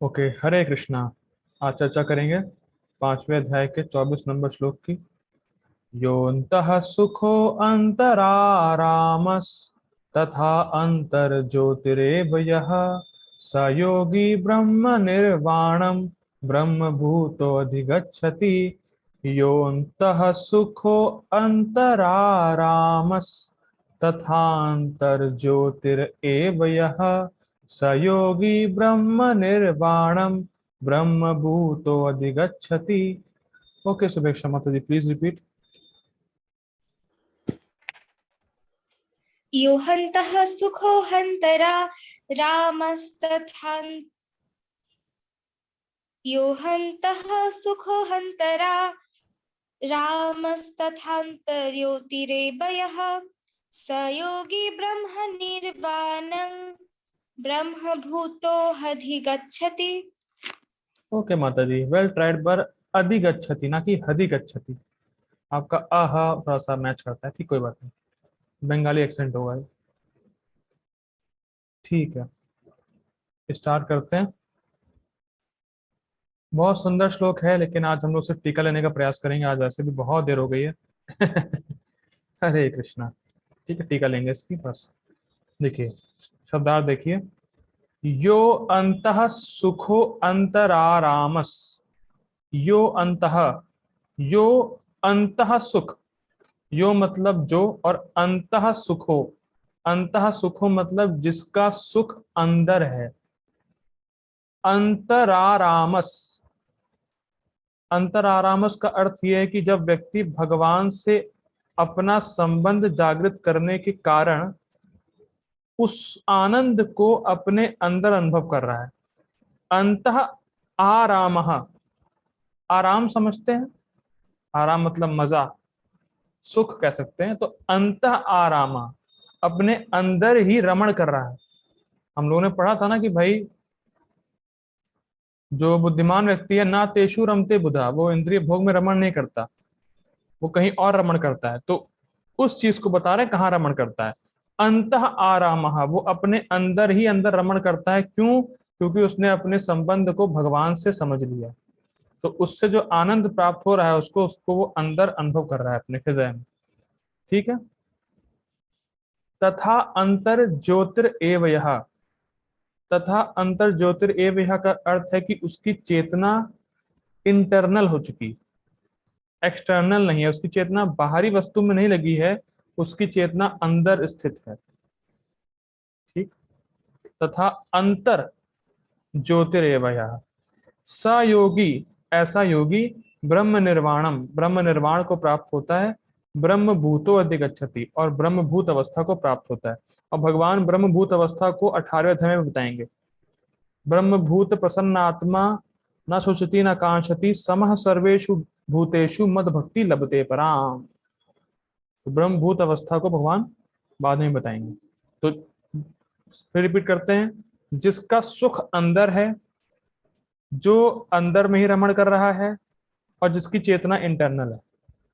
Okay, हरे कृष्णा। आज चर्चा करेंगे 5वें अध्याय के 24 नंबर श्लोक की। योऽन्तः सुखो अन्तरारामस् तथा अन्तर्ज्योतिरेव यः स योगी ब्रह्म निर्वाणं ब्रह्मभूतोऽधिगच्छति। योऽन्तः सुखो अन्तरारामस् तथान्तर्ज्योतिरेव यः स योगी ब्रह्म निर्वाणं ब्रह्मभूतोऽधिगच्छति। ओके सुभेक्षा माता जी, प्लीज रिपीट। यो हन्तः सुखो हन्तरा रामस्तथान् यो हन्तः सुखो हन्तरा रामस्तथान्तर्योतिरेवयः स योगी ब्रह्म निर्वाणं ब्रह्मभूतोऽधिगच्छति। ओके माता जी, वेल ट्राइड, पर अधिगच्छति ना कि हदिगच्छति। आपका आह थोड़ा सा मैच करता है, ठीक, कोई बात नहीं, बंगाली एक्सेंट होगा ये। ठीक है, स्टार्ट करते हैं। बहुत सुंदर श्लोक है, लेकिन आज हम लोग सिर्फ टीका लेने का प्रयास करेंगे। आज वैसे भी बहुत देर हो गई है। हरे कृष्णा। ठीक है, टीका लेंगे इसकी बस। देखिए, शब्दार्थ देखिए। यो अंतः सुखो अंतरारामस। यो अंतः, यो अंतः सुख, यो मतलब जो, और अंतः सुखो, अंतः सुखो मतलब जिसका सुख अंदर है। अंतरारामस, अंतरारामस का अर्थ यह है कि जब व्यक्ति भगवान से अपना संबंध जागृत करने के कारण उस आनंद को अपने अंदर अनुभव कर रहा है। अंतः आरामः, आराम समझते हैं, आराम मतलब मजा, सुख कह सकते हैं। तो अंतः आरामा, अपने अंदर ही रमण कर रहा है। हम लोगों ने पढ़ा था ना कि भाई, जो बुद्धिमान व्यक्ति है ना तेषु रमते बुधा, वो इंद्रिय भोग में रमण नहीं करता, वो कहीं और रमण करता है। तो उस चीज को बता रहे कहाँ रमण करता है। अंतः आरामः, वो अपने अंदर ही अंदर रमण करता है। क्यों? क्योंकि उसने अपने संबंध को भगवान से समझ लिया। तो उससे जो आनंद प्राप्त हो रहा है उसको उसको वो अंदर अनुभव कर रहा है अपने हृदय में। ठीक है। तथा अंतर ज्योतिर एव यह, तथा अंतर ज्योतिर एव यह का अर्थ है कि उसकी चेतना इंटरनल हो चुकी, एक्सटर्नल नहीं है। उसकी चेतना बाहरी वस्तु में नहीं लगी है, उसकी चेतना अंदर स्थित है। ठीक। तथा अंतर ज्योतिरेव यः, स योगी, ऐसा योगी, ब्रह्म निर्वाणम, ब्रह्म निर्वाण को प्राप्त होता है, ब्रह्म भूतो अधिगच्छति, और ब्रह्म भूत अवस्था को प्राप्त होता है। और भगवान ब्रह्म भूत अवस्था को 18वें अध्याय में बताएंगे। ब्रह्म भूत प्रसन्नात्मा न शुचति न कांक्षति समः सर्वेषु भूतेषु मद भक्ति लभते पराम। तो ब्रह्म भूत अवस्था को भगवान बाद में बताएंगे। तो फिर रिपीट करते हैं। जिसका सुख अंदर है, जो अंदर में ही रमण कर रहा है, और जिसकी चेतना इंटरनल है।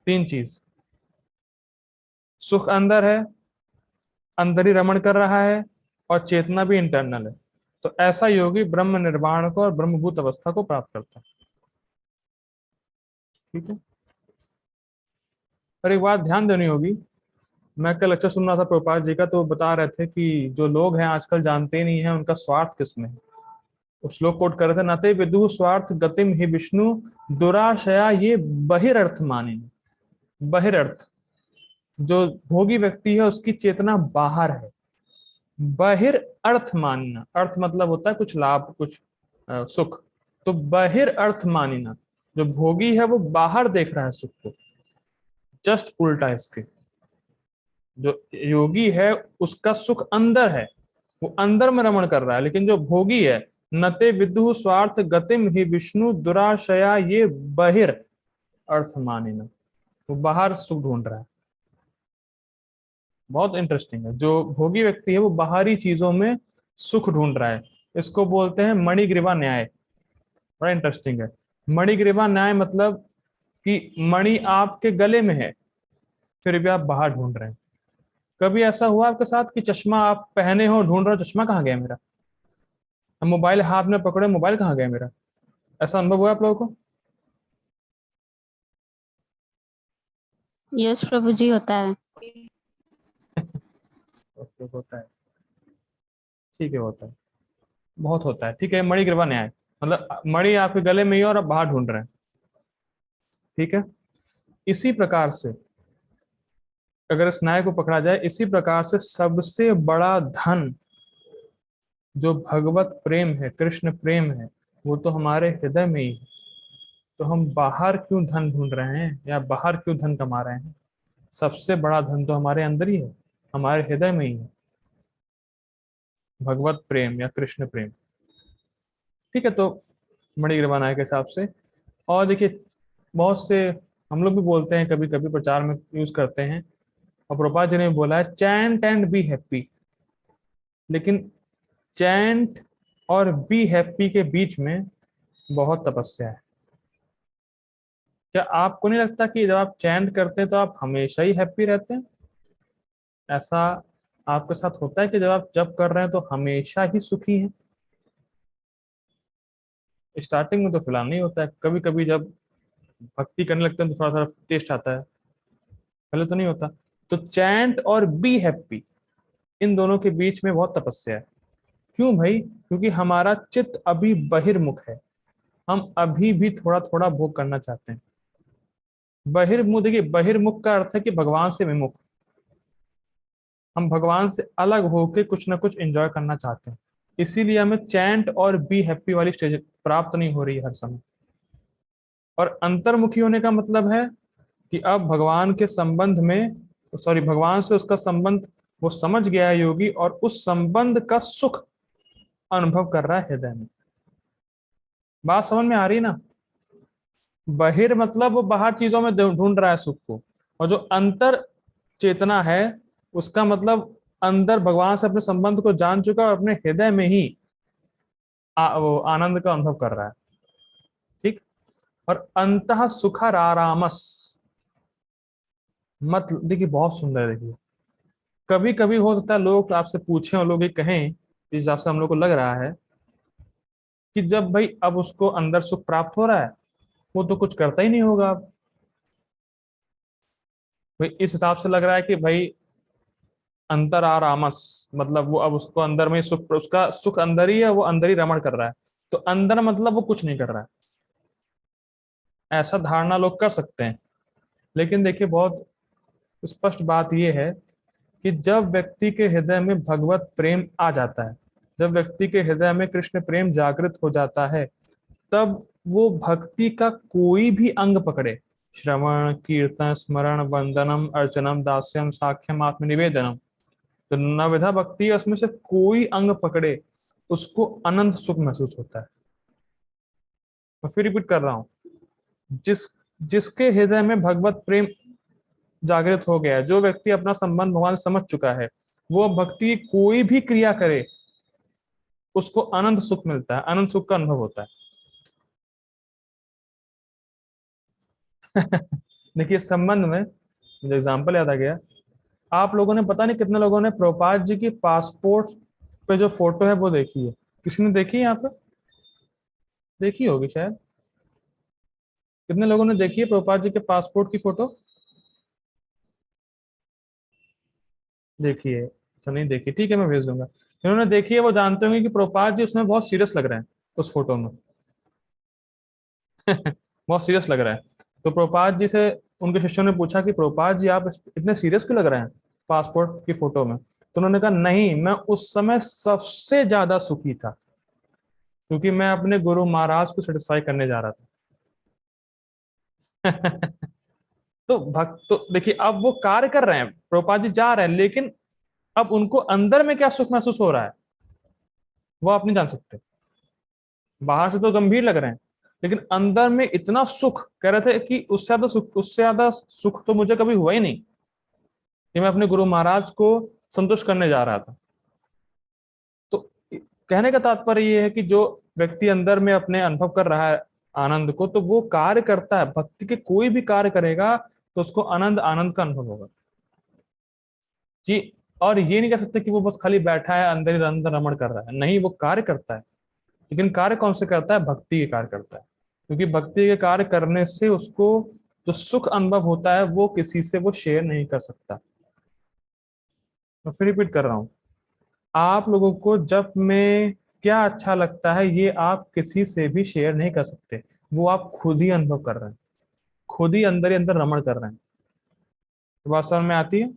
तीन चीज, सुख अंदर है, अंदर ही रमण कर रहा है, और चेतना भी इंटरनल है। तो ऐसा योगी ब्रह्म निर्वाण को और ब्रह्मभूत अवस्था को प्राप्त करता है। ठीक है। पर एक बात ध्यान देनी होगी, मैं कल अच्छा सुन रहा था प्रभुपाद जी का, तो वो बता रहे थे कि जो लोग हैं आजकल जानते ही नहीं है उनका स्वार्थ किसमें है। वो श्लोक कोट कर रहे थे, नते विदु स्वार्थ गतिम ही विष्णु दुराशया ये बहिरर्थ माने। बहिरर्थ, जो भोगी व्यक्ति है उसकी चेतना बाहर है। बहिर अर्थ मानना, अर्थ मतलब होता है कुछ लाभ, कुछ सुख। तो बहिर अर्थ मानना, जो भोगी है वो बाहर देख रहा है सुख को। जस्ट उल्टा इसके, जो योगी है उसका सुख अंदर है, वो अंदर में रमण कर रहा है। लेकिन जो भोगी है, नते विदु स्वार्थ गतिम ही विष्णु दुराशया ये बहिर अर्थ मानिना, वो बाहर सुख ढूंढ रहा है। बहुत इंटरेस्टिंग है। जो भोगी व्यक्ति है वो बाहरी चीजों में सुख ढूंढ रहा है। इसको बोलते हैं मणिग्रीवा न्याय। बड़ा इंटरेस्टिंग है। मणिग्रीवा न्याय मतलब कि मणि आपके गले में है, फिर भी आप बाहर ढूंढ रहे हैं। कभी ऐसा हुआ आपके साथ कि चश्मा आप पहने हो, ढूंढ रहे हो चश्मा कहाँ गया मेरा? हम मोबाइल हाथ में पकड़े, मोबाइल कहाँ गया मेरा, ऐसा अनुभव हुआ आप लोगों को? यस प्रभु जी, होता है। ओके, होता है, ठीक है, होता है, बहुत होता है। ठीक है, मणि गिरवा न्याय, मतलब मणि आपके गले में ही है और आप बाहर ढूंढ रहे हैं। ठीक है, इसी प्रकार से अगर इस न्याय को पकड़ा जाए, इसी प्रकार से सबसे बड़ा धन जो भगवत प्रेम है, कृष्ण प्रेम है, वो तो हमारे हृदय में ही है। तो हम बाहर क्यों धन ढूंढ रहे हैं या बाहर क्यों धन कमा रहे हैं? सबसे बड़ा धन तो हमारे अंदर ही है, हमारे हृदय में ही है, भगवत प्रेम या कृष्ण प्रेम। ठीक है, तो मणिग्रीवा नायक के हिसाब से। और देखिए, बहुत से हम लोग भी बोलते हैं, कभी कभी प्रचार में यूज करते हैं, और प्रभुपाद जी ने भी बोला है चैंट एंड बी हैप्पी। लेकिन चैंट और बी हैप्पी के बीच में बहुत तपस्या है। क्या आपको नहीं लगता कि जब आप चैंट करते हैं तो आप हमेशा ही हैप्पी रहते हैं? ऐसा आपके साथ होता है कि जब आप जब कर रहे हैं तो हमेशा ही सुखी हैं? स्टार्टिंग में तो फिलहाल नहीं होता है, कभी कभी जब भक्ति करने लगते हैं तो थोड़ा थोड़ा टेस्ट आता है, पहले तो नहीं होता। तो चैंट और बी हैप्पी, इन दोनों के बीच में बहुत तपस्या है। क्यों भाई? क्योंकि हमारा चित्त अभी बहिर्मुख है, हम अभी भी थोड़ा थोड़ा भोग करना चाहते हैं। बहिर्मुख, देखिए बहिर्मुख का अर्थ है कि भगवान से विमुख, हम भगवान से अलग होके कुछ ना कुछ एंजॉय करना चाहते हैं। इसीलिए हमें चैंट और बी हैप्पी वाली स्टेज प्राप्त नहीं हो रही है हर समय। और अंतर्मुखी होने का मतलब है कि अब भगवान के संबंध में, सॉरी, भगवान से उसका संबंध वो समझ गया है योगी, और उस संबंध का सुख अनुभव कर रहा है हृदय में। बात समझ में आ रही है ना? बहिर मतलब वो बाहर चीजों में ढूंढ रहा है सुख को, और जो अंतर चेतना है उसका मतलब अंदर भगवान से अपने संबंध को जान चुका है और अपने हृदय में ही वो आनंद का अनुभव कर रहा है। ठीक। और अंतः सुखारामस, मत देखिए बहुत सुंदर है। देखिए, कभी कभी हो सकता है लोग आपसे पूछें और लोग ये कहें, जिस हिसाब से हम लोग को लग रहा है कि जब भाई अब उसको अंदर सुख प्राप्त हो रहा है, वो तो कुछ करता ही नहीं होगा अब। भाई इस हिसाब से लग रहा है कि भाई अंतरारामस मतलब वो अब उसको अंदर में सुख, उसका सुख अंदर ही है, वो अंदर ही रमण कर रहा है। तो अंदर मतलब वो कुछ नहीं कर रहा है, ऐसा धारणा लोग कर सकते हैं। लेकिन देखिए, बहुत स्पष्ट बात यह है कि जब व्यक्ति के हृदय में भगवत प्रेम आ जाता है, जब व्यक्ति के हृदय में कृष्ण प्रेम जागृत हो जाता है, तब वो भक्ति का कोई भी अंग पकड़े, श्रवण कीर्तन स्मरण वंदनम अर्चनम दास्यम साख्यम आत्मनिवेदनम, तो नवविधा भक्ति है उसमें से कोई अंग पकड़े, उसको अनंत सुख महसूस होता है। मैं फिर रिपीट कर रहा हूं, जिस जिसके हृदय में भगवत प्रेम जागृत हो गया है, जो व्यक्ति अपना संबंध भगवान से समझ चुका है, वो भक्ति की कोई भी क्रिया करे, उसको अनंत सुख मिलता है, अनंत सुख का अनुभव होता है। देखिए, इस संबंध में मुझे एग्जाम्पल याद आ गया। आप लोगों ने, पता नहीं कितने लोगों ने प्रभुपाद जी की पासपोर्ट पे जो फोटो है वो देखी है? किसी ने देखी है यहाँ पे? देखी होगी शायद। कितने लोगों ने देखी है प्रभुपाद जी के पासपोर्ट की फोटो? देखी है? अच्छा, नहीं देखी, ठीक है, मैं भेज दूंगा। जिन्होंने देखी है वो जानते होंगे कि प्रभुपाद जी उसमें बहुत सीरियस लग रहे हैं, उस फोटो में। बहुत सीरियस लग रहा है। तो प्रभुपाद जी से उनके शिष्यों ने पूछा कि प्रभुपाद जी आप इतने सीरियस क्यों लग रहे हैं पासपोर्ट की फोटो में? तो उन्होंने कहा नहीं, मैं उस समय सबसे ज्यादा सुखी था, क्योंकि मैं अपने गुरु महाराज को सेटिस्फाई करने जा रहा था। तो भक्त तो देखिए, अब वो कार्य कर रहे हैं, प्रभुपाद जी जा रहे हैं, लेकिन अब उनको अंदर में क्या सुख महसूस हो रहा है वो आप नहीं जान सकते। बाहर से तो गंभीर लग रहे हैं, लेकिन अंदर में इतना सुख, कह रहे थे कि उससे ज्यादा सुख तो मुझे कभी हुआ ही नहीं, कि मैं अपने गुरु महाराज को संतुष्ट करने जा रहा था। तो कहने का तात्पर्य ये है कि जो व्यक्ति अंदर में अपने अनुभव कर रहा है आनंद को, तो वो कार्य करता है, भक्ति के कोई भी कार्य करेगा तो उसको आनंद आनंद का अनुभव होगा जी। और ये नहीं कह सकते कि वो बस खाली बैठा है अंदर ही अंदर रमण कर रहा है, नहीं, वो कार्य करता है। लेकिन कार्य कौन से करता है? भक्ति के कार्य करता है, क्योंकि भक्ति के कार्य करने से उसको जो सुख अनुभव होता है वो किसी से वो शेयर नहीं कर सकता। मैं फिर रिपीट कर रहा हूँ, आप लोगों को जब में क्या अच्छा लगता है ये आप किसी से भी शेयर नहीं कर सकते, वो आप खुद ही अनुभव कर रहे हैं, खुद ही अंदर रमण कर रहे हैं। तो बात समझ में आती है?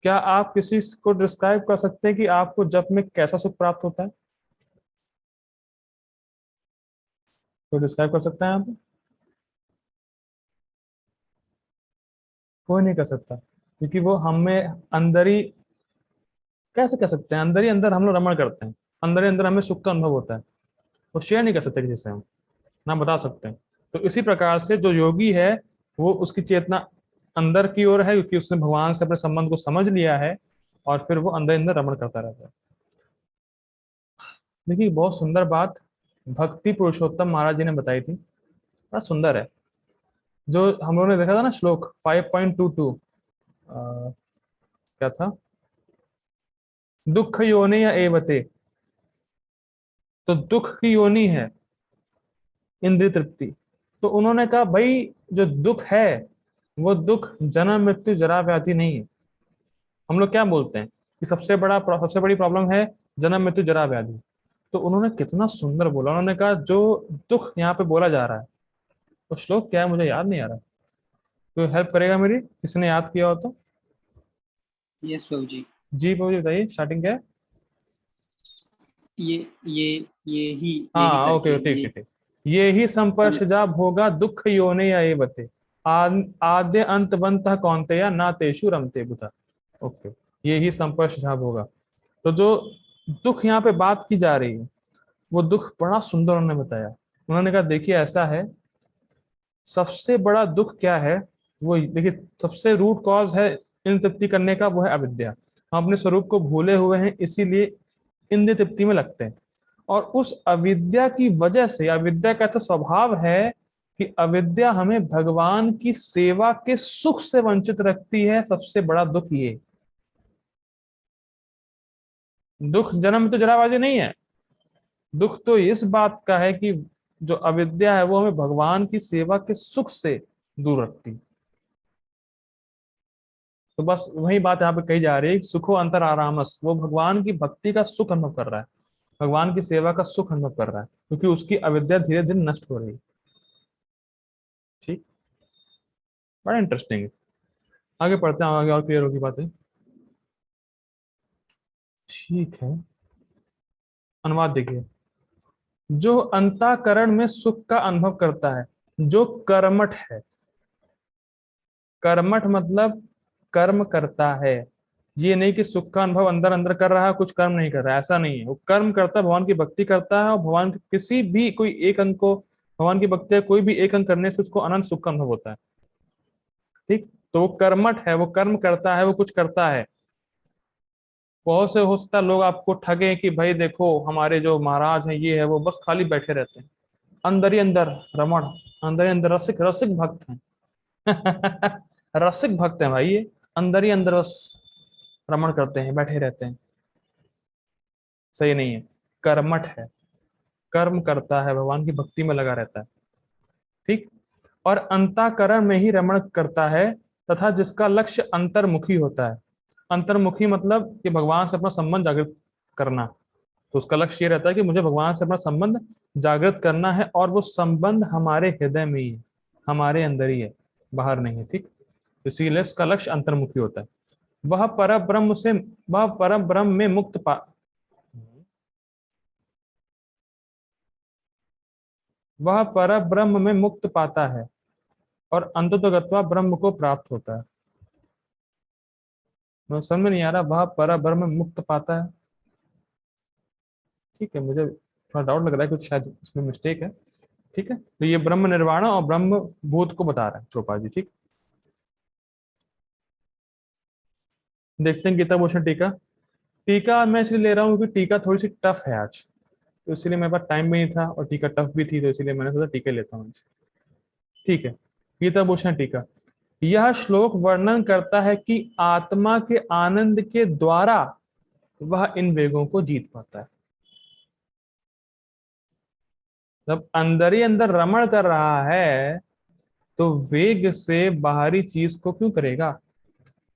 क्या आप किसी को डिस्क्राइब कर सकते हैं कि आपको जब में कैसा सुख प्राप्त होता है? तो डिस्क्राइब कर सकते हैं आप? कोई नहीं कर सकता, क्योंकि वो हमें अंदर ही, कैसे कह सकते हैं, अंदर ही अंदर हम लोग रमण करते हैं, अंदर ही अंदर हमें सुख का अनुभव होता है। वो शेयर नहीं कर सकते किसी से हम, ना बता सकते हैं। तो इसी प्रकार से जो योगी है वो उसकी चेतना अंदर की ओर है, क्योंकि उसने भगवान से अपने संबंध को समझ लिया है, और फिर वो अंदर अंदर रमण करता रहता है। देखिए बहुत सुंदर बात भक्ति पुरुषोत्तम महाराज जी ने बताई थी, बड़ा सुंदर है। जो हम लोगों ने देखा था ना श्लोक 5.22, क्या था? दुख योनि या एवते, तो दुख की योनि है इंद्रिय तृप्ति। तो उन्होंने कहा भाई जो दुख है वो दुख जन्म मृत्यु जरा व्याधि नहीं है। हम लोग क्या बोलते हैं कि सबसे बड़ी प्रॉब्लम है जन्म मृत्यु जरा व्याधि। तो उन्होंने कितना सुंदर बोला, उन्होंने कहा जो दुख यहाँ पे बोला जा रहा है, वो श्लोक क्या है मुझे याद नहीं आ रहा। तो हेल्प करेगा मेरी, किसने याद किया हो तो? यस प्रभु जी। जी प्रभु जी बताइए, स्टार्टिंग क्या है? ये ये ये ही हाँ करके ओके, ठीक ये ठीक ठीक। ये ही संपर्शजा भोगा दुख योने या एवते, आद्य अंतवंतः कौन्तेय ना तेषु रमते बुधा। ओके, ये ही संपर्शजा भोगा। तो जो दुख यहाँ पे बात की जा रही है वो दुख बड़ा सुंदर उन्होंने बताया। उन्होंने कहा देखिए ऐसा है, सबसे बड़ा दुख क्या है? वो देखिए सबसे रूट कॉज है इन तृप्ति करने का, वो है अविद्या। हम अपने स्वरूप को भूले हुए हैं, इसीलिए इंद्रिय तृप्ति में लगते हैं। और उस अविद्या की वजह से, अविद्या का ऐसा स्वभाव है कि अविद्या हमें भगवान की सेवा के सुख से वंचित रखती है। सबसे बड़ा दुख ये, दुख जन्म तो जराबाजी नहीं है, दुख तो इस बात का है कि जो अविद्या है वो हमें भगवान की सेवा के सुख से दूर रखती है। तो बस वही बात यहाँ पे कही जा रही है, सुखो अंतर आरामस, वो भगवान की भक्ति का सुख अनुभव कर रहा है, भगवान की सेवा का सुख अनुभव कर रहा है, क्योंकि उसकी अविद्या धीरे धीरे नष्ट हो रही है। ठीक, बड़ा इंटरेस्टिंग है। आगे पढ़ते हैं, आगे और क्लियर होगी बातें। ठीक है, अनुवाद देखिए। जो अंतःकरण में सुख का अनुभव करता है, जो कर्मठ है, कर्मठ मतलब कर्म करता है। ये नहीं कि सुख का अनुभव अंदर अंदर कर रहा है, कुछ कर्म नहीं कर रहा है, ऐसा नहीं है। वो कर्म करता है, भगवान की भक्ति करता है, और भगवान के किसी भी कोई एक अंग को, भगवान की भक्ति का कोई भी एक अंग करने से उसको अनंत सुख का अनुभव होता है। ठीक, तो वो कर्मठ है, वो कर्म करता है, वो कुछ करता है। बहुत से हो सकता है लोग आपको ठगे कि भाई देखो हमारे जो महाराज हैं ये है वो, बस खाली बैठे रहते हैं, अंदर ही अंदर रमण, अंदर ही अंदर रसिक रसिक भक्त हैं। रसिक भक्त हैं भाई ये, अंदर ही अंदर बस रमण करते हैं, बैठे रहते हैं। सही नहीं है, कर्मठ है, कर्म करता है, भगवान की भक्ति में लगा रहता है। ठीक, और अंतःकरण में ही रमण करता है, तथा जिसका लक्ष्य अंतर्मुखी होता है। अंतर्मुखी मतलब कि भगवान से अपना संबंध जागृत करना। तो उसका लक्ष्य ये रहता है कि मुझे भगवान से अपना संबंध जागृत करना है, और वो संबंध हमारे हृदय में ही है, हमारे अंदर ही है, बाहर नहीं है। ठीक, इसीलिए उसका लक्ष्य अंतर्मुखी होता है। वह पर ब्रह्म से, वह पर ब्रह्म में मुक्त पा, वह पर ब्रह्म में मुक्त पाता है, और अंततोगत्वा ब्रह्म को प्राप्त होता है। मैं समझ में नहीं आ रहा, वह पर ब्रह्म में मुक्त पाता है। ठीक है, मुझे थोड़ा डाउट लग रहा है, कुछ शायद इसमें मिस्टेक है। ठीक है, तो ये ब्रह्म निर्वाण और ब्रह्म भूत को बता रहा है प्रोपा जी। ठीक, देखते हैं गीता भूषण टीका। टीका मैं इसलिए ले रहा हूँ क्योंकि टीका थोड़ी सी टफ है आज, तो इसलिए मेरे पास टाइम भी नहीं था, और टीका टफ भी थी, तो इसलिए मैंने सोचा टीका लेता हूँ आज। ठीक है, गीता भूषण टीका। यह श्लोक वर्णन करता है कि आत्मा के आनंद के द्वारा वह इन वेगों को जीत पाता है। जब अंदर ही अंदर रमण कर रहा है तो वेग से बाहरी चीज को क्यों करेगा?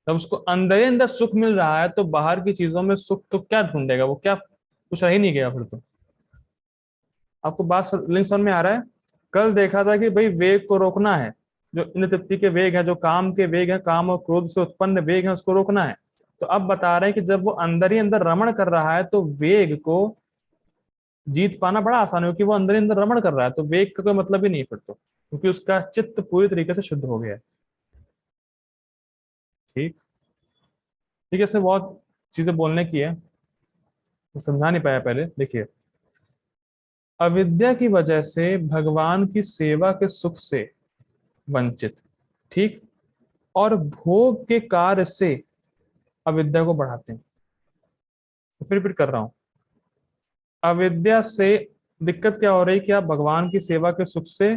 जब उसको अंदर ही अंदर सुख मिल रहा है तो बाहर की चीजों में सुख तो क्या ढूंढेगा? वो क्या, कुछ रह ही नहीं गया फिर तो। आपको बात लिंक समझ में आ रहा है? कल देखा था कि भाई वेग को रोकना है, जो इंद्र तृप्ति के वेग है, जो काम के वेग है, काम और क्रोध से उत्पन्न वेग है, उसको रोकना है। तो अब बता रहे हैं कि जब वो अंदर ही अंदर रमण कर रहा है तो वेग को जीत पाना बड़ा आसान है, क्योंकि वो अंदर ही अंदर रमण कर रहा है, तो वेग का कोई मतलब ही नहीं है फिर तो, क्योंकि उसका चित्त पूरी तरीके से शुद्ध हो गया है। ठीक, ठीक है। इसमें बहुत चीजें बोलने की है, मैं समझा नहीं पाया पहले। देखिए, अविद्या की वजह से भगवान की सेवा के सुख से वंचित, ठीक, और भोग के कार्य से अविद्या को बढ़ाते हैं। तो फिर रिपीट कर रहा हूं, अविद्या से दिक्कत क्या हो रही कि आप भगवान की सेवा के सुख से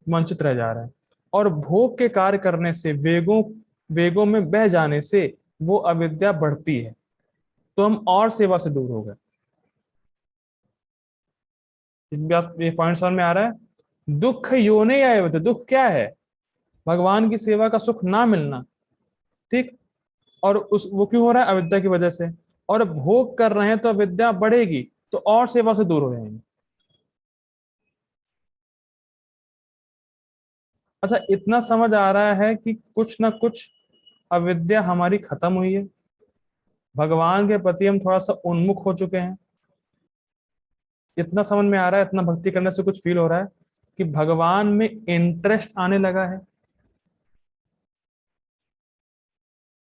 वंचित रह जा रहे हैं, और भोग के कार्य करने से, वेगों वेगों में बह जाने से वो अविद्या बढ़ती है, तो हम और सेवा से दूर हो गए। ये पॉइंट समझ में आ रहा है? दुख योनि आए हुए थे, दुख क्या है? भगवान की सेवा का सुख ना मिलना, ठीक, और उस वो क्यों हो रहा है? अविद्या की वजह से। और भोग कर रहे हैं तो अविद्या बढ़ेगी, तो और सेवा से दूर हो जाएंगे। अच्छा, इतना समझ आ रहा है कि कुछ ना कुछ अविद्या हमारी खत्म हुई है, भगवान के प्रति हम थोड़ा सा उन्मुख हो चुके हैं। इतना समझ में आ रहा है, इतना भक्ति करने से कुछ फील हो रहा है कि भगवान में इंटरेस्ट आने लगा है।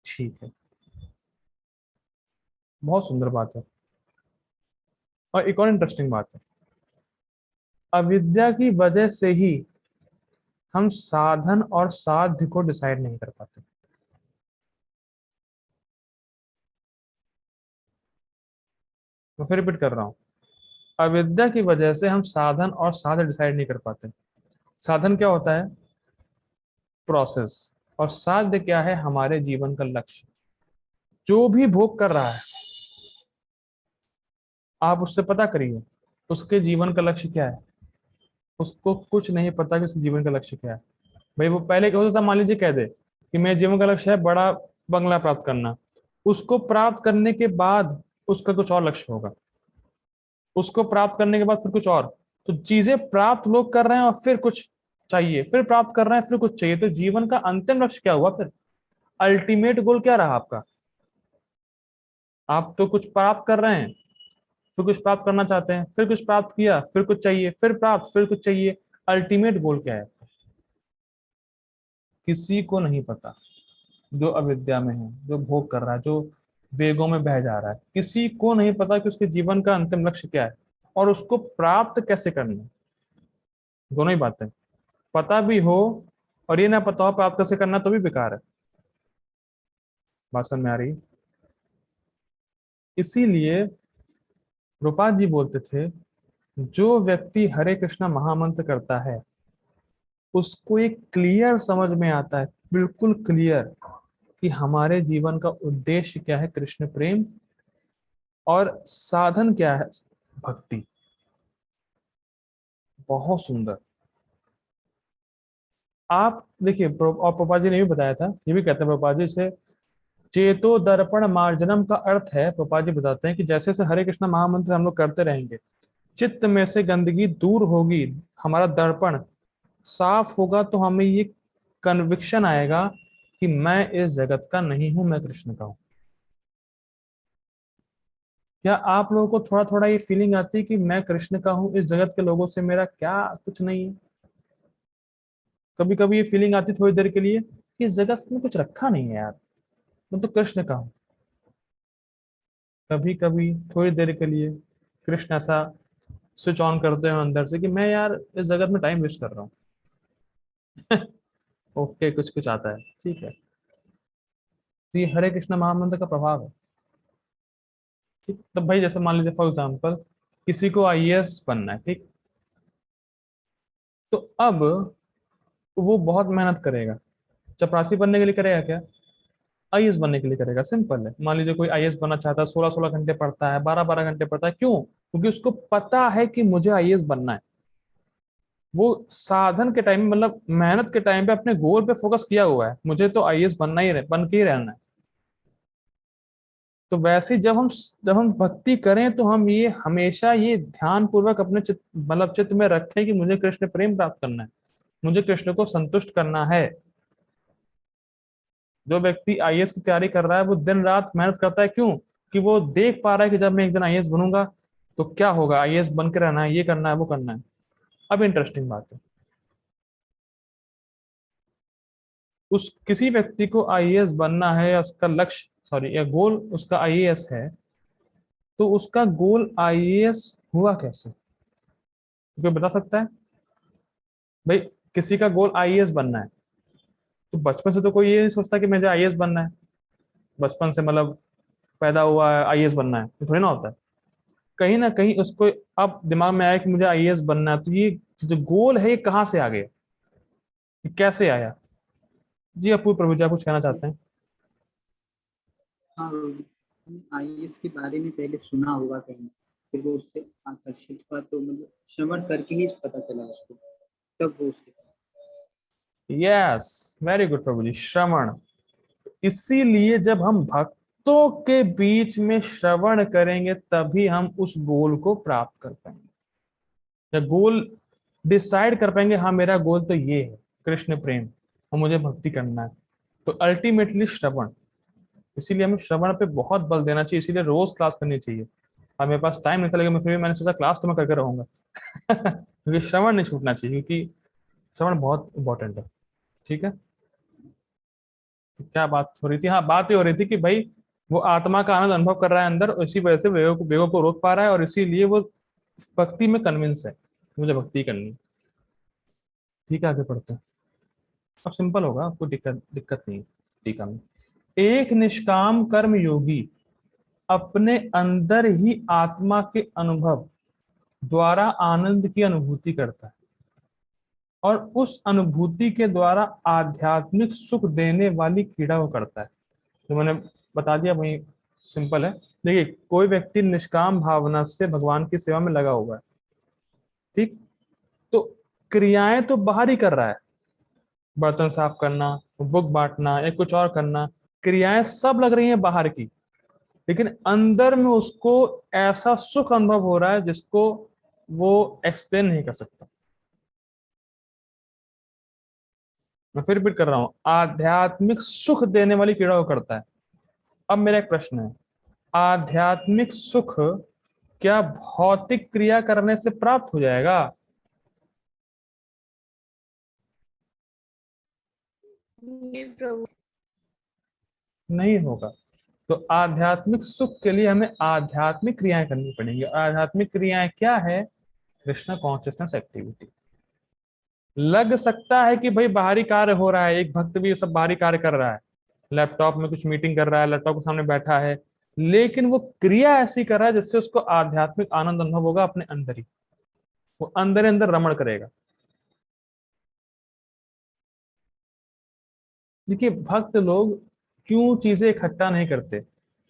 ठीक है, बहुत सुंदर बात है। और एक और इंटरेस्टिंग बात है, अविद्या की वजह से ही हम साधन और साध्य को डिसाइड नहीं कर पाते। मैं फिर रिपीट कर रहा हूं, अविद्या की वजह से हम साधन और साध्य डिसाइड नहीं कर पाते। साधन क्या होता है? प्रोसेस। और साध्य क्या है? हमारे जीवन का लक्ष्य। जो भी भोग कर रहा है, आप उससे पता करिए उसके जीवन का लक्ष्य क्या है। उसको कुछ नहीं पता कि उसके जीवन का लक्ष्य क्या है। भाई वो पहले क्या होता था, मान लीजिए कह दे कि मेरे जीवन का लक्ष्य है बड़ा बंगला प्राप्त करना, उसको प्राप्त करने के बाद उसका कुछ और लक्ष्य होगा, उसको प्राप्त करने के बाद फिर कुछ और। तो चीजें प्राप्त लोग कर रहे हैं और फिर कुछ चाहिए, फिर प्राप्त कर रहे हैं, फिर कुछ चाहिए। तो जीवन का अंतिम लक्ष्य क्या हुआ फिर? अल्टीमेट गोल क्या रहा आपका? आप तो कुछ प्राप्त कर रहे हैं, फिर कुछ प्राप्त करना चाहते हैं, फिर कुछ प्राप्त किया, फिर कुछ चाहिए, फिर प्राप्त, फिर कुछ चाहिए। अल्टीमेट गोल क्या है? किसी को नहीं पता। जो अविद्या में है, जो भोग कर रहा है, जो वेगों में बह जा रहा है, किसी को नहीं पता कि उसके जीवन का अंतिम लक्ष्य क्या है और उसको प्राप्त कैसे करना है। दोनों ही बातें, पता भी हो और ये ना पता हो प्राप्त कैसे करना, तो भी बेकार है। बात समझ में आ रही? इसीलिए रूपा जी बोलते थे, जो व्यक्ति हरे कृष्णा महामंत्र करता है उसको एक क्लियर समझ में आता है, बिल्कुल क्लियर, कि हमारे जीवन का उद्देश्य क्या है, कृष्ण प्रेम, और साधन क्या है, भक्ति। बहुत सुंदर। आप देखिए, और प्रभुपाद जी ने भी बताया था, ये भी कहते हैं प्रभुपाद जी से, चेतो दर्पण मार्जनम का अर्थ है, प्रभुपाद जी बताते हैं कि जैसे जैसे हरे कृष्णा महामंत्र हम लोग करते रहेंगे, चित्त में से गंदगी दूर होगी, हमारा दर्पण साफ होगा, तो हमें ये कन्विक्शन आएगा कि मैं इस जगत का नहीं हूं, मैं कृष्ण का हूं। क्या आप लोगों को थोड़ा थोड़ा ये फीलिंग आती है कि मैं कृष्ण का हूं, इस जगत के लोगों से मेरा क्या कुछ नहीं है? कभी कभी ये फीलिंग आती थोड़ी देर के लिए कि इस जगत में कुछ रखा नहीं है यार, मैं तो कृष्ण का हूं। कभी कभी थोड़ी देर के लिए कृष्ण ऐसा स्विच ऑन करते हैं अंदर से कि मैं यार इस जगत में टाइम वेस्ट कर रहा हूँ। ओके, कुछ कुछ आता है, ठीक है। तो ये हरे कृष्ण महामंत्र का प्रभाव है। ठीक, तब भाई जैसे मान लीजिए फॉर एग्जाम्पल किसी को आईएएस बनना है, ठीक, तो अब वो बहुत मेहनत करेगा। चपरासी बनने के लिए करेगा क्या? आईएएस बनने के लिए करेगा। सिंपल है, मान लीजिए कोई आईएएस बनना चाहता है, 16-16 घंटे पढ़ता है, 12-12 घंटे पढ़ता है, क्यों? क्योंकि उसको पता है कि मुझे आईएएस बनना है। वो साधन के टाइम में, मतलब मेहनत के टाइम पे अपने गोल पे फोकस किया हुआ है, मुझे तो आईएएस बनना ही बन के ही रहना है। तो वैसे ही जब हम भक्ति करें तो हम ये हमेशा ये ध्यान पूर्वक अपने चित्त, मतलब चित्त में रखें कि मुझे कृष्ण प्रेम प्राप्त करना है, मुझे कृष्ण को संतुष्ट करना है। जो व्यक्ति आईएएस की तैयारी कर रहा है वो दिन रात मेहनत करता है, क्यों? कि वो देख पा रहा है कि जब मैं एक दिन आईएएस बनूंगा तो क्या होगा, आईएएस बन के रहना है, ये करना है, वो करना है। अब इंटरेस्टिंग बात है, उस किसी व्यक्ति को आईएएस बनना है या उसका लक्ष्य, सॉरी, या गोल उसका आईएएस है, तो उसका गोल आईएएस हुआ कैसे? कोई बता सकता है? भाई, किसी का गोल आईएएस बनना है, तो बचपन से तो कोई ये नहीं सोचता कि मुझे आईएएस बनना है। बचपन से मतलब पैदा हुआ है आईएएस बनना है, ये थोड़ी ना होता है। कहीं ना कहीं उसको अब दिमाग में आया कि मुझे आईएएस बनना है, तो ये जो गोल है ये कहाँ से आ गया, ये कैसे आया? जी अपूर्व प्रभु जी, आप कुछ कहना चाहते हैं? हाँ, आईएएस के बारे में पहले सुना होगा कहीं, फिर वो उससे आकर्षित हुआ, तो मतलब श्रवण करके ही पता चला उसको, तब वो उसके। यस, वेरी गुड प्रभु जी, श्रवण। इसीलिए जब हम भक्तों के बीच में श्रवण करेंगे तभी हम उस गोल को प्राप्त कर पाएंगे, या गोल डिसाइड कर पाएंगे, हाँ मेरा गोल तो ये है, कृष्ण प्रेम, और मुझे भक्ति करना है। तो अल्टीमेटली श्रवण, इसीलिए हमें श्रवण पे बहुत बल देना चाहिए, इसीलिए रोज क्लास करनी चाहिए। अब मेरे पास टाइम नहीं था, लेकिन मैं फिर भी मैंने सोचा क्लास तो मैं करके रहूंगा क्योंकि श्रवण नहीं छूटना चाहिए, क्योंकि श्रवण बहुत इंपॉर्टेंट है। ठीक है, तो क्या बात हो रही थी? हाँ, बात ये हो रही थी कि भाई वो आत्मा का आनंद अनुभव कर रहा है अंदर, इसी वजह से वेगों को रोक पा रहा है, और इसीलिए वो भक्ति में कन्विंस है, मुझे भक्ति करनी है। ठीक है, आगे पढ़ते हैं। अब सिंपल होगा, कोई दिक्कत दिक्कत नहीं है। ठीक है, एक निष्काम कर्म योगी अपने अंदर ही आत्मा के अनुभव द्वारा आनंद की अनुभूति करता है, और उस अनुभूति के द्वारा आध्यात्मिक सुख देने वाली क्रीड़ा वो करता है। जो मैंने बता दिया वही सिंपल है। देखिए, कोई व्यक्ति निष्काम भावना से भगवान की सेवा में लगा हुआ है, ठीक, तो क्रियाएं तो बाहर ही कर रहा है, बर्तन साफ करना, बुक बांटना या कुछ और करना, क्रियाएं सब लग रही हैं बाहर की, लेकिन अंदर में उसको ऐसा सुख अनुभव हो रहा है जिसको वो एक्सप्लेन नहीं कर सकता। मैं फिर रिपीट कर रहा हूं, आध्यात्मिक सुख देने वाली क्रीड़ा वो करता है। अब मेरा एक प्रश्न है, आध्यात्मिक सुख क्या भौतिक क्रिया करने से प्राप्त हो जाएगा? जी प्रभु। नहीं होगा। तो आध्यात्मिक सुख के लिए हमें आध्यात्मिक क्रियाएं करनी पड़ेंगी। आध्यात्मिक क्रियाएं क्या है? Krishna consciousness activity. लग सकता है कि भाई बाहरी कार्य हो रहा है, एक भक्त भी सब बाहरी कार्य कर रहा है, लैपटॉप में कुछ मीटिंग कर रहा है, लैपटॉप के सामने बैठा है, लेकिन वो क्रिया ऐसी कर रहा है जिससे उसको आध्यात्मिक आनंद अनुभव होगा अपने अंदर ही, वो अंदर ही अंदर रमण करेगा। देखिए, भक्त लोग क्यों चीजें इकट्ठा नहीं करते,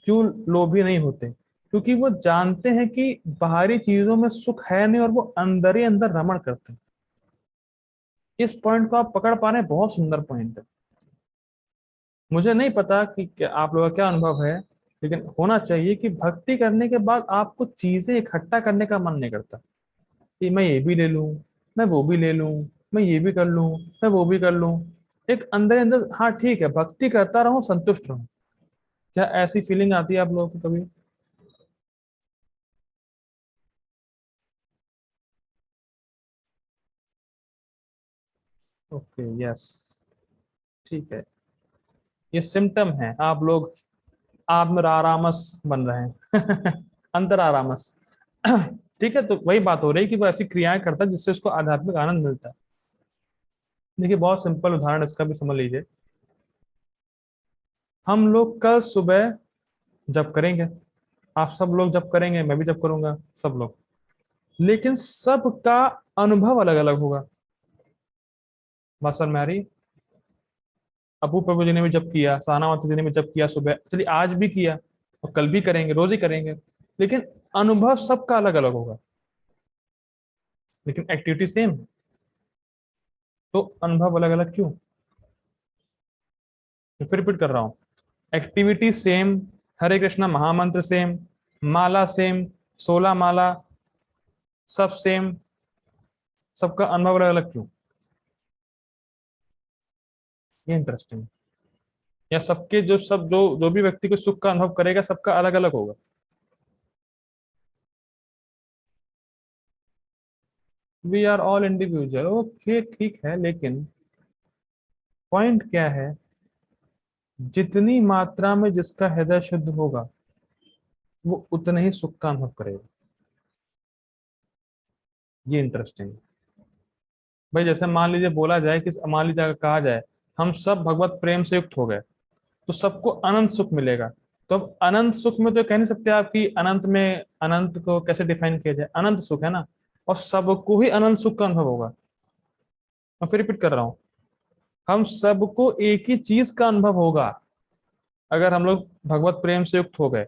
क्यों लोभी नहीं होते? क्योंकि वो जानते हैं कि बाहरी चीजों में सुख है नहीं, और वो अंदर ही अंदर रमण करते हैं। इस पॉइंट को आप पकड़ पा रहे हैं, बहुत सुंदर पॉइंट है। मुझे नहीं पता कि आप लोगों का क्या अनुभव है, लेकिन होना चाहिए कि भक्ति करने के बाद आपको चीजें इकट्ठा करने का मन नहीं करता कि मैं ये भी ले लूं, मैं वो भी ले लूं, मैं ये भी कर लूं, मैं वो भी कर लूं। एक अंदर अंदर, हाँ ठीक है, भक्ति करता रहूं, संतुष्ट रहूं। क्या ऐसी फीलिंग आती है आप लोगों को कभी? ओके, यस, ठीक है। ये सिम्टम है, आप लोग आत्म आरामस बन रहे हैं अंतर आरामस ठीक है, तो वही बात हो रही है कि वो ऐसी क्रियाएं करता है जिससे उसको आध्यात्मिक आनंद मिलता है। देखिए, बहुत सिंपल उदाहरण इसका भी समझ लीजिए। हम लोग कल सुबह जप करेंगे, आप सब लोग जप करेंगे, मैं भी जप करूंगा, सब लोग, लेकिन सबका अनुभव अलग अलग होगा। बात समझ में आ रही है? अबू प्रभु जी ने भी जप किया, साना माता जी ने भी जप किया सुबह, चलिए आज भी किया, और कल भी करेंगे, रोज ही करेंगे, लेकिन अनुभव सबका अलग अलग होगा, लेकिन एक्टिविटी सेम है। तो अनुभव अलग अलग क्यों? फिर रिपीट कर रहा हूं, एक्टिविटी सेम, हरे कृष्णा महामंत्र सेम, माला सेम, 16 माला सब सेम, सबका अनुभव अलग अलग क्यों? ये इंटरेस्टिंग। या सबके जो भी व्यक्ति को सुख का अनुभव करेगा सबका अलग अलग होगा? We are all individual, okay ठीक है, लेकिन पॉइंट क्या है? जितनी मात्रा में जिसका हृदय शुद्ध होगा वो उतने ही सुख का अनुभव करेगा। ये इंटरेस्टिंग है भाई। जैसे मान लीजिए बोला जाए कि मान लीजिए अगर कहा जाए हम सब भगवत प्रेम से युक्त हो गए तो सबको अनंत सुख मिलेगा। तो अब अनंत सुख में तो कह नहीं सकते आप कि अनंत में, अनंत को कैसे डिफाइन किया जाए? अनंत सुख है ना, और सबको ही अनंत सुख का अनुभव होगा। मैं फिर रिपीट कर रहा हूं, हम सबको एक ही चीज का अनुभव होगा अगर हम लोग भगवत प्रेम से युक्त हो गए।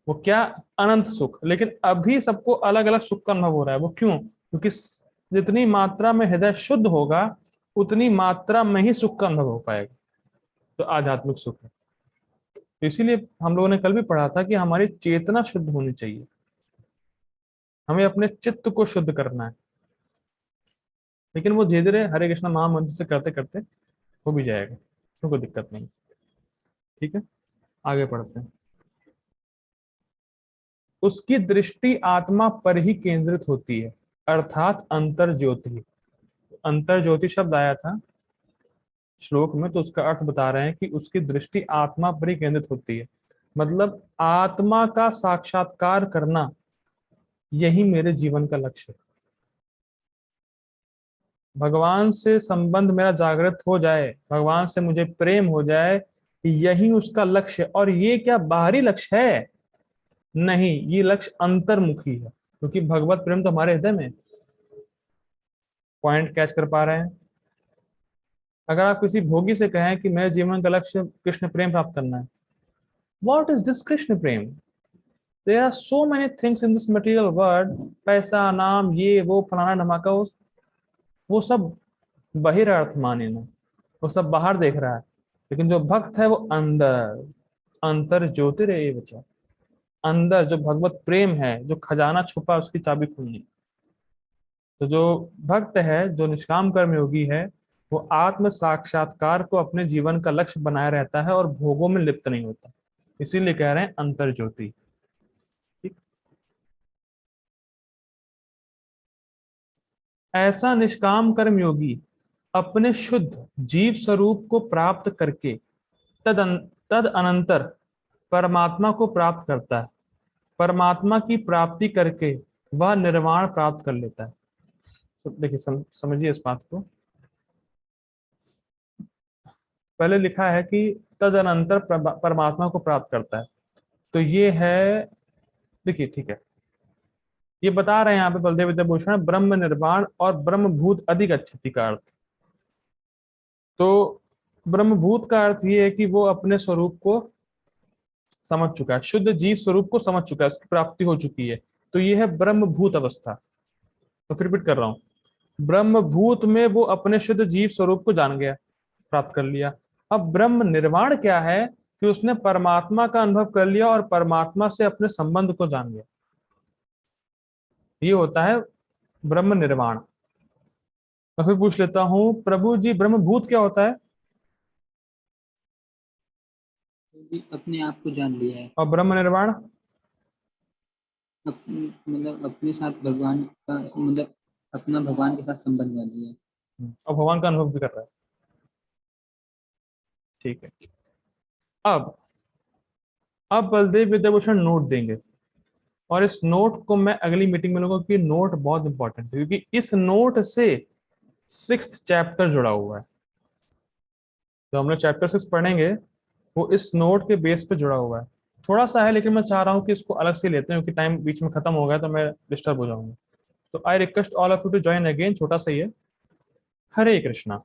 वो क्या? अनंत सुख। लेकिन अभी सबको अलग अलग सुख का अनुभव हो रहा है। वो क्यों? क्योंकि जितनी मात्रा में हृदय शुद्ध होगा उतनी मात्रा में ही सुख का अनुभव हो पाएगा। तो आध्यात्मिक सुख है। तो इसीलिए हम लोगों ने कल भी पढ़ा था कि हमारी चेतना शुद्ध होनी चाहिए, हमें अपने चित्त को शुद्ध करना है। लेकिन वो धीरे धीरे हरे कृष्ण महामंत्र से करते करते हो भी जाएगा, तो कोई दिक्कत नहीं। ठीक है, आगे पढ़ते हैं। उसकी दृष्टि आत्मा पर ही केंद्रित होती है, अर्थात अंतर ज्योति। अंतर ज्योति शब्द आया था श्लोक में, तो उसका अर्थ बता रहे हैं कि उसकी दृष्टि आत्मा पर ही केंद्रित होती है। मतलब आत्मा का साक्षात्कार करना, यही मेरे जीवन का लक्ष्य है। भगवान से संबंध मेरा जागृत हो जाए, भगवान से मुझे प्रेम हो जाए, यही उसका लक्ष्य है। और ये क्या बाहरी लक्ष्य है? नहीं, ये लक्ष्य अंतर्मुखी है, क्योंकि भगवत प्रेम तो हमारे हृदय में। पॉइंट कैच कर पा रहे हैं? अगर आप किसी भोगी से कहें कि मेरे जीवन का लक्ष्य कृष्ण प्रेम प्राप्त करना है, व्हाट इज दिस कृष्ण प्रेम? There are so many things in this material world, पैसा, नाम, ये वो फलाना धमाका, वो सब बहिर्थ माने ना, वो सब बाहर देख रहा है। लेकिन जो भक्त है वो अंदर, अंतर ज्योतिरेव च, अंदर जो भगवत प्रेम है, जो खजाना छुपा उसकी चाबी खुलनी। तो जो भक्त है, जो निष्काम कर्म योगी है, वो आत्म साक्षात्कार को अपने जीवन का लक्ष्य बनाए रहता है और भोगों में लिप्त नहीं होता। इसीलिए कह रहे हैं अंतर ज्योति। ठीक? ऐसा निष्काम कर्म योगी अपने शुद्ध जीव स्वरूप को प्राप्त करके तद अनंतर परमात्मा को प्राप्त करता है। परमात्मा की प्राप्ति करके वह निर्वाण प्राप्त कर लेता है। देखिए समझिए इस बात को। पहले लिखा है कि तदनंतर परमात्मा को प्राप्त करता है, तो ये है, देखिए ठीक है, ये बता रहे हैं यहाँ पे बलदेव विद्याभूषण, ब्रह्म निर्वाण और ब्रह्मभूत अधिक अच्छति का अर्थ। तो ब्रह्मभूत का अर्थ ये है कि वो अपने स्वरूप को समझ चुका है, शुद्ध जीव स्वरूप को समझ चुका है, उसकी प्राप्ति हो चुकी है। तो ये है ब्रह्मभूत अवस्था। तो फिर रिपीट कर रहा हूं, ब्रह्मभूत में वो अपने शुद्ध जीव स्वरूप को जान गया, प्राप्त कर लिया। अब ब्रह्म निर्वाण क्या है? कि उसने परमात्मा का अनुभव कर लिया और परमात्मा से अपने संबंध को जान गया। ये होता है ब्रह्म निर्वाण। मैं फिर पूछ लेता हूं, प्रभु जी ब्रह्मभूत क्या होता है? जी अपने आप को जान लिया है। और ब्रह्म निर्वाण? मतलब अपने साथ भगवान का, मतलब अपना भगवान के साथ संबंध जान लिया है। और भगवान का अनुभव भी कर रहा है। ठीक है। अब बलदेव विद्याभूषण नोट देंगे, और इस नोट को मैं अगली मीटिंग में लूंगा, क्योंकि नोट बहुत इंपॉर्टेंट है, क्योंकि इस नोट से 6th चैप्टर जुड़ा हुआ है। जो हम लोग चैप्टर 6 पढ़ेंगे वो इस नोट के बेस पे जुड़ा हुआ है। थोड़ा सा है, लेकिन मैं चाह रहा हूँ कि इसको अलग से लेते हैं, क्योंकि टाइम बीच में खत्म हो गया तो मैं डिस्टर्ब हो जाऊंगा। तो I request all of you to join again, छोटा सा ही है। हरे कृष्णा।